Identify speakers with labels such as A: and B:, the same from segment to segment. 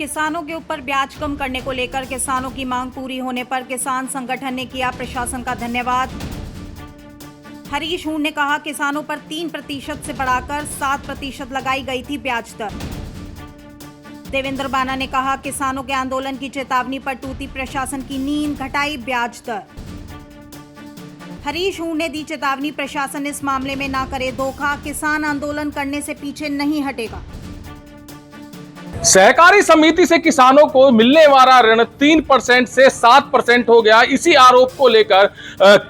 A: किसानों के ऊपर ब्याज कम करने को लेकर किसानों की मांग पूरी होने पर किसान संगठन ने किया प्रशासन का धन्यवाद। हरीश हूण ने कहा, किसानों पर 3% से बढ़ाकर 7% लगाई गई थी ब्याज दर। देवेंद्र बाना ने कहा, किसानों के आंदोलन की चेतावनी पर टूटी प्रशासन की नींद, घटाई ब्याज दर। हरीश हूण ने दी चेतावनी, प्रशासन इस मामले में ना करे धोखा, किसान आंदोलन करने से पीछे नहीं हटेगा।
B: सहकारी समिति से किसानों को मिलने वाला ऋण 3% से 7% हो गया। इसी आरोप को लेकर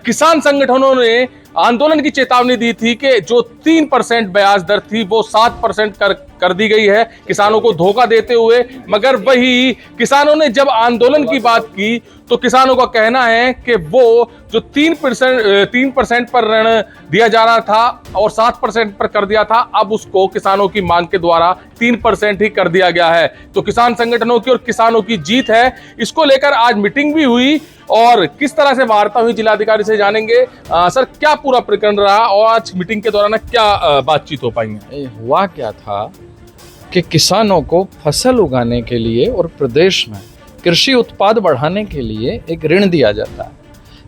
B: किसान संगठनों ने आंदोलन की चेतावनी दी थी कि जो 3% ब्याज दर थी वो 7% कर दी गई है, किसानों को धोखा देते हुए। मगर वही किसानों ने जब आंदोलन की बात की तो किसानों का कहना है कि वो जो 3% पर ऋण दिया जा रहा था और 7% पर कर दिया था, अब उसको किसानों की मांग के द्वारा 3% ही कर दिया गया है। तो किसान संगठनों की और किसानों की जीत है। इसको लेकर आज मीटिंग भी हुई और किस तरह से वार्ता हुई जिलाधिकारी से जानेंगे। सर, क्या पूरा प्रकरण रहा और आज मीटिंग के दौरान क्या बातचीत हो पाई है?
C: हुआ क्या था कि किसानों को फसल उगाने के लिए और प्रदेश में कृषि उत्पाद बढ़ाने के लिए एक ऋण दिया जाता है,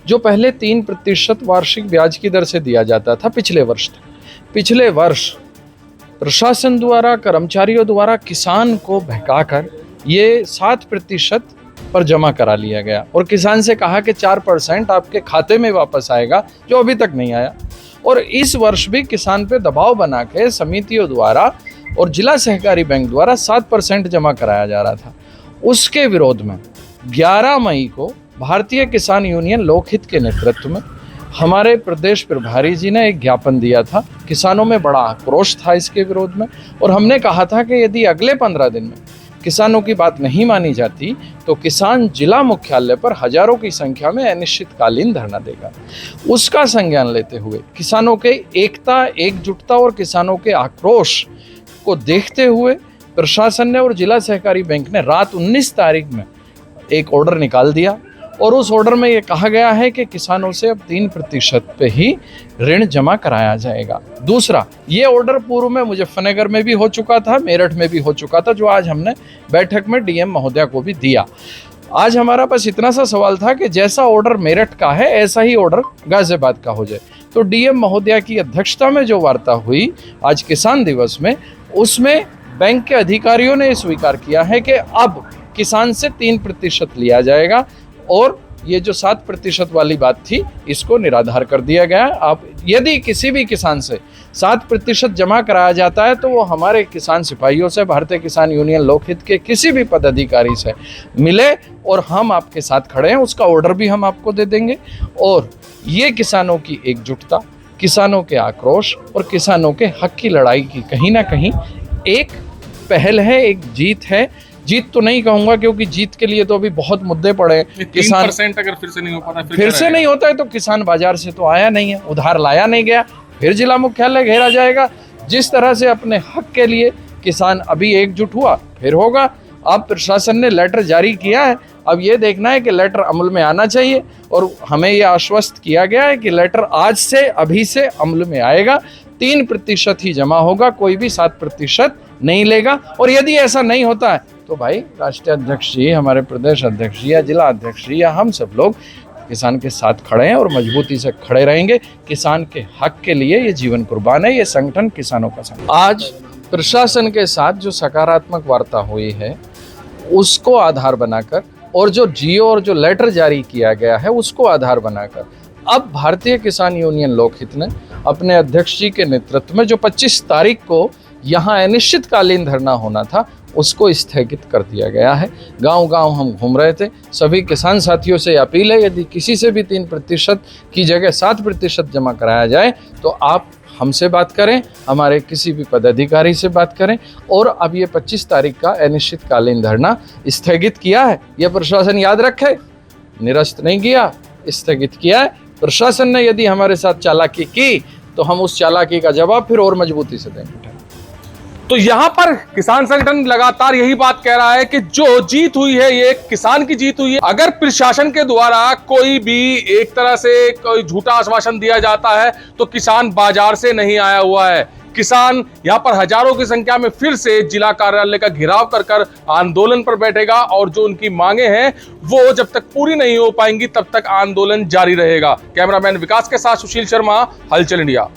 C: जो पहले 3% वार्षिक ब्याज की दर से दिया जाता था पिछले वर्ष तक। पिछले वर्ष प्रशासन द्वारा, कर्मचारियों द्वारा किसान को बहकाकर ये 7% पर जमा करा लिया गया और किसान से कहा कि 4% आपके खाते में वापस आएगा, जो अभी तक नहीं आया। और इस वर्ष भी किसान पे दबाव बना के समितियों द्वारा और जिला सहकारी बैंक द्वारा 7% जमा कराया जा रहा था। उसके विरोध में 11 मई को भारतीय किसान यूनियन लोकहित के नेतृत्व में हमारे प्रदेश प्रभारी जी ने एक ज्ञापन दिया था। किसानों में बड़ा आक्रोश था इसके विरोध में और हमने कहा था कि यदि अगले 15 दिन में किसानों की बात नहीं मानी जाती तो किसान जिला मुख्यालय पर हजारों की संख्या में अनिश्चितकालीन धरना देगा। उसका संज्ञान लेते हुए किसानों के एकता, एकजुटता और किसानों के आक्रोश को देखते हुए प्रशासन ने और जिला सहकारी बैंक ने रात 19 तारीख में एक ऑर्डर निकाल दिया और उस ऑर्डर में ये कहा गया है कि किसानों से अब 3% पे ही ऋण जमा कराया जाएगा। दूसरा, ये ऑर्डर पूर्व में मुजफ्फरनगर में भी हो चुका था, मेरठ में भी हो चुका था, जो आज हमने बैठक में डीएम महोदया को भी दिया। आज हमारा बस इतना सा सवाल था कि जैसा ऑर्डर मेरठ का है ऐसा ही ऑर्डर गाजियाबाद का हो जाए। तो डीएम महोदया की अध्यक्षता में जो वार्ता हुई आज किसान दिवस में, उसमें बैंक के अधिकारियों ने स्वीकार किया है कि अब किसान से 3% लिया जाएगा और ये जो 7% वाली बात थी इसको निराधार कर दिया गया। अब यदि किसी भी किसान से 7% जमा कराया जाता है तो वो हमारे किसान सिपाहियों से, भारतीय किसान यूनियन लोकहित के किसी भी पदाधिकारी से मिले और हम आपके साथ खड़े हैं, उसका ऑर्डर भी हम आपको दे देंगे। और ये किसानों की एकजुटता, किसानों के आक्रोश और किसानों के हक की लड़ाई की कहीं ना कहीं एक पहल है, एक जीत है। जीत तो नहीं कहूंगा क्योंकि जीत के लिए तो अभी बहुत मुद्दे पड़े।
B: किसान 3% अगर फिर से नहीं हो पाता,
C: फिर से नहीं होता है तो किसान बाजार से तो आया नहीं है, उधार लाया नहीं गया, फिर जिला मुख्यालय घेरा जाएगा। जिस तरह से अपने हक के लिए किसान अभी एकजुट हुआ, फिर होगा। अब प्रशासन ने लेटर जारी किया है, अब ये देखना है कि लेटर अमल में आना चाहिए और हमें यह आश्वस्त किया गया है कि लेटर आज से, अभी से अमल में आएगा। 3% ही जमा होगा, कोई भी 7% नहीं लेगा। और यदि ऐसा नहीं होता है तो भाई राष्ट्रीय अध्यक्ष जी, हमारे प्रदेश अध्यक्ष जी या जिला अध्यक्ष जी या हम सब लोग किसान के साथ खड़े हैं और मजबूती से खड़े रहेंगे। किसान के हक के लिए ये जीवन कुर्बान है, ये संगठन किसानों का संगठन। आज प्रशासन के साथ जो सकारात्मक वार्ता हुई है उसको आधार बनाकर और जो जियो और जो लेटर जारी किया गया है उसको आधार बनाकर अब भारतीय किसान यूनियन लोकहित ने अपने अध्यक्ष जी के नेतृत्व में जो 25 तारीख को यहाँ अनिश्चितकालीन धरना होना था उसको स्थगित कर दिया गया है। गांव-गांव हम घूम रहे थे, सभी किसान साथियों से अपील है, यदि किसी से भी 3% की जगह 7% जमा कराया जाए तो आप हमसे बात करें, हमारे किसी भी पदाधिकारी से बात करें। और अब ये 25 तारीख का अनिश्चितकालीन धरना स्थगित किया है, यह प्रशासन याद रखे, निरस्त नहीं किया, स्थगित किया है। प्रशासन ने यदि हमारे साथ चालाकी की तो हम उस चालाकी का जवाब फिर और मजबूती से देंगे।
B: तो यहाँ पर किसान संगठन लगातार यही बात कह रहा है कि जो जीत हुई है ये किसान की जीत हुई है। अगर प्रशासन के द्वारा कोई भी एक तरह से कोई झूठा आश्वासन दिया जाता है तो किसान बाजार से नहीं आया हुआ है, किसान यहां पर हजारों की संख्या में फिर से जिला कार्यालय का घेराव कर आंदोलन पर बैठेगा और जो उनकी मांगे हैं वो जब तक पूरी नहीं हो पाएंगी तब तक आंदोलन जारी रहेगा। कैमरामैन विकास के साथ सुशील शर्मा, हलचल इंडिया।